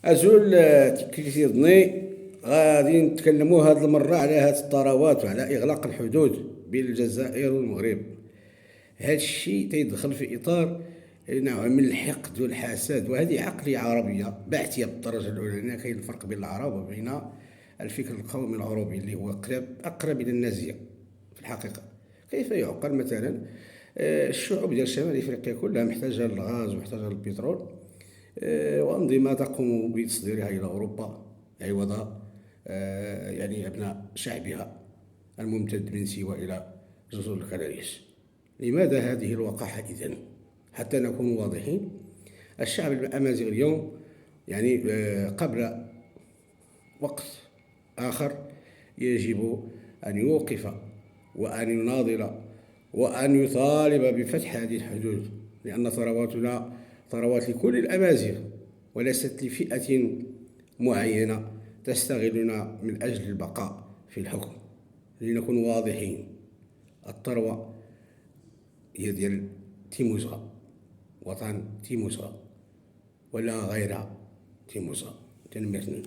أزول تكليفيضني غادي نتكلموا هاد المرة على هاد الثروات وعلى إغلاق الحدود بين الجزائر والمغرب. هاد الشيء تيدخل في إطار نوع من الحقد والحسد، وهذه عقلية عربية بحتة بالدرجة الأولى، لأن كاين الفرق بين العرب وبين الفكر القومي العربي اللي هو أقرب إلى النازية في الحقيقة. كيف يعقل مثلا الشعوب ديال شمال إفريقيا كلها محتاجة للغاز ومحتاجة للبترول، وأنظمة تقوم بتصديرها إلى أوروبا عوض يعني أبناء شعبها الممتد من سيوة إلى جزر الكناريس. لماذا هذه الوقاحة إذن؟ حتى نكون واضحين، الشعب الأمازيغي اليوم يعني قبل وقت آخر يجب أن يوقف وأن يناضل وأن يطالب بفتح هذه الحدود، لأن ثرواتنا ثروات لكل الأمازيغ وليست لفئة معينة تستغلنا من أجل البقاء في الحكم. لنكون واضحين، الثروة هي ديال تيموزغا، وطن تيموزغا ولا غير تيموزغا. تنميتنا